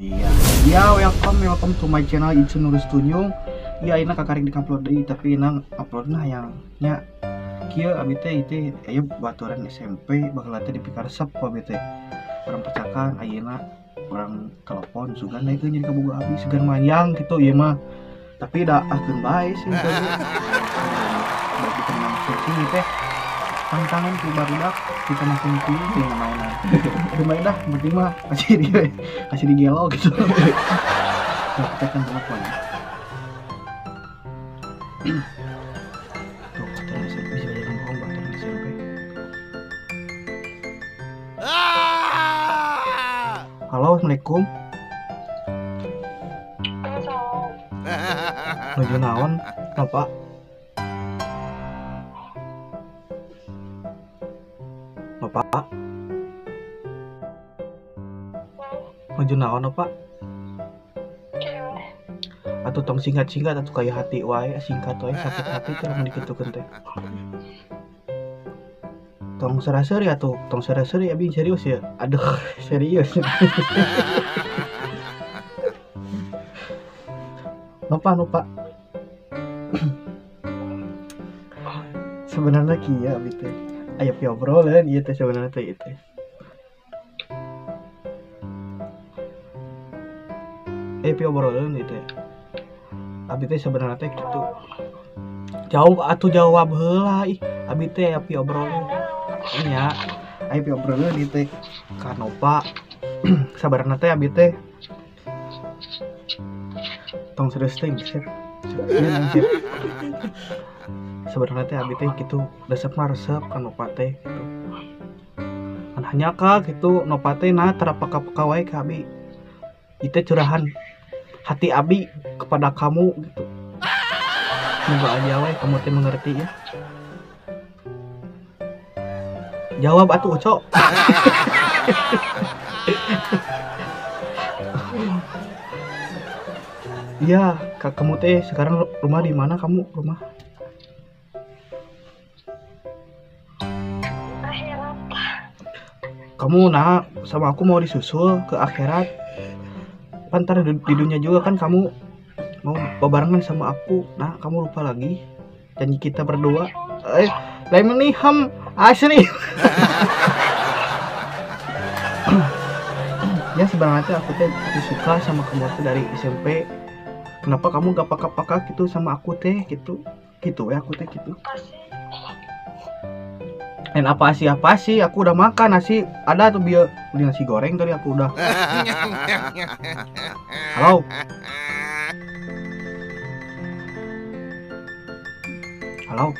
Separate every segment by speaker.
Speaker 1: Iya, ya welcome to my channel Itsu Nurus Tunyung. Iya, ini kakarik di upload deui tapi ini uploadna yang nya kieu abi teh itu aya baturan SMP baheula teh dipikaresep ku abi teh. Orang percakan ayeuna orang telepon sugan naik jadi kaboga abi segan manyang gitu ieu mah. Tapi da akeun bae sih teh. Bagi tenang sini teh tantangan ku barudak kita masih kuliah di mainan. Aduh main dah, penting mah kasih di gelo gitu. Nah, kita kan telepon. Tuh, baturan SMP bisa jadi ngomong baturan SMP. Halo, assalamualaikum. Nuju naon? Kenapa? Bapak? Nuju naon apa? Atuh tong singkat-singkat atuh kayak hati wae singkat wae sakit hati teh lamun diketukeun teh. Tong seraseri atuh, tong seraseri abi serius ya. Aduh, serius. Lupa. Sebenarnya kieu abi teh. Aya piobrolan ieu teh sebenarnya teh ieu teh. Piobrolan ieu teh. Abi teh sebenarnya teh kitu. Jawab heula ih. Abi teh piobrolan. Nya, aya piobrolan ieu teh kanopa. Sabarna teh abi teh tong serius teh geus. Sebenarnya teh abi teh gitu resep mah resep kan opa teh gitu. Kan hanya ka gitu nopa teh nah terapaka-paka wae ka abi. Itu curahan hati abi kepada kamu gitu. Semoga aja wae kamu teh mengerti ya. Jawab atuh Uco. Iya, kamu teh sekarang rumah di mana kamu rumah? Kamu nah sama aku mau disusul ke akhirat. Pantar di dunia juga kan kamu mau barengan sama aku. Nah kamu lupa lagi janji kita berdua. Lain nih asli. Ya sebenarnya aku teh suka sama kamu tuh dari SMP. Kenapa kamu gak paka-paka gitu sama aku teh gitu ya aku teh gitu. Dan apa sih aku udah makan nasi ada tuh beli nasi goreng tadi aku udah. Halo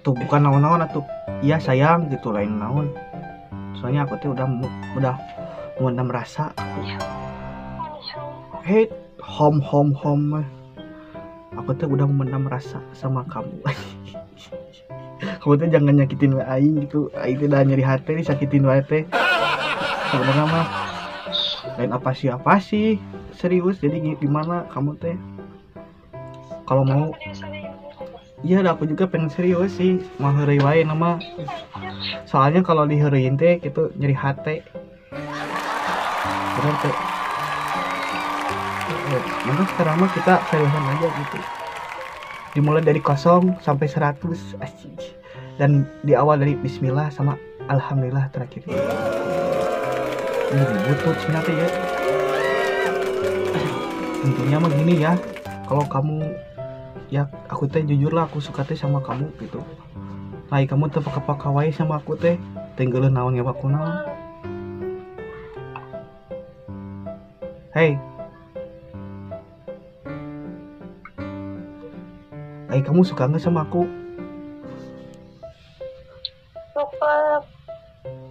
Speaker 1: tuh bukan naon-naon atuh iya sayang gitu lain naon soalnya aku tuh udah memendam rasa aku. Hey home aku tuh udah memendam rasa sama kamu. Kamu tuh jangan nyakitin wae aing gitu. Aing teh udah nyeri hati disakitin wae teh. Sebenarnya mah lain apa sih serius. Jadi gimana kamu teh? Kalau mau iya aku juga pengen serius sih. Mau heureuy wae nama. Soalnya kalau diheureun teh gitu nyeri hati. Bener teh. Maka sekarang mah kita seriusan aja gitu. Dimulai dari 0 sampai 100 asik. Dan di awal dari bismillah sama alhamdulillah terakhir. Butuh sebenarnya ya. Intinya mah gini ya. Kalau kamu ya aku teh jujur lah aku suka teh sama kamu gitu. Nah kamu teh paka-paka wae sama aku teh. Tenggeuleuh naon ya aku naon. Hey. Kamu suka nggak sama aku?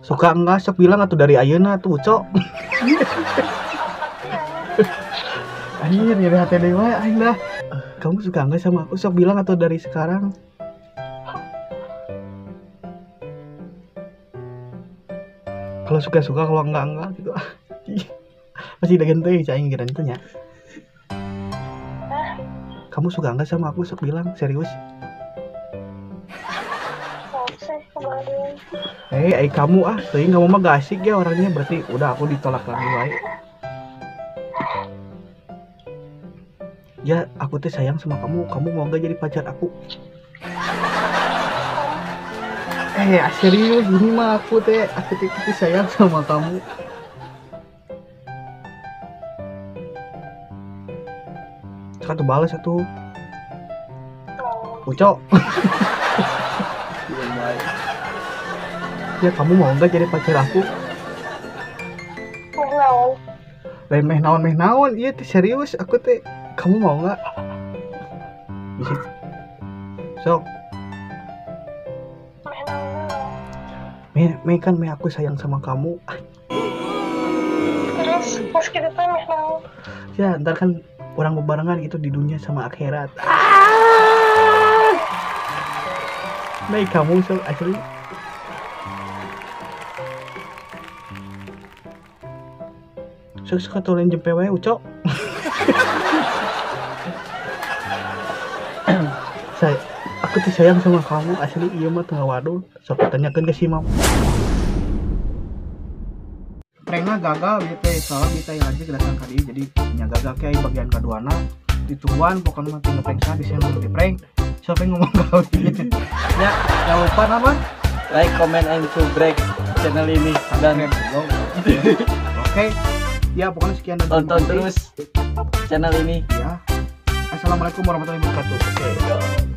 Speaker 1: Suka enggak? Sok bilang atuh dari ayeuna tuh, Cok. Anjir, dari hati dewa aing dah. Kamu suka enggak sama aku? Sok bilang atuh dari sekarang. Kalau suka-suka, kalau enggak gitu. Masih ada genteng cai ngiran teh nya. Kamu suka enggak sama aku? Sok bilang serius. Kamu tapi kamu mah gak asik ya orangnya, berarti udah aku ditolak lagi baik. Ya aku teh sayang sama kamu mau gak jadi pacar aku? Serius ini mah aku teh sayang sama kamu. Satu balas satu. Ucok. Ya kamu mau nggak jadi pacar aku? Meh naon, iya teh serius aku teh. Kamu mau nggak? Bisa. Sok. Meh kan aku sayang sama kamu.
Speaker 2: Terus pas kita tuh meh naon?
Speaker 1: Ya ntar kan orang bebarengan gitu di dunia sama akhirat. Meh kamu sok asli. Sok tulen jempe wae ucok. Aku tuh sayang sama kamu asli, iya mah tengah waduh. Sok tanyakeun ke si Mam. Prankna gagal gitu, soalnya kita yang aja datang kali jadi nya gagal kayak bagian keduana dituan pokoknya mah tinggal prank di sini di prank. Siapa yang ngomong kau ini? Ya, jangan lupa apa?
Speaker 3: Like, comment, and subscribe channel ini dan
Speaker 1: Oke. Ya pokoknya sekian dan
Speaker 3: tonton terus channel ini.
Speaker 1: Ya. Assalamualaikum warahmatullahi wabarakatuh. Oke.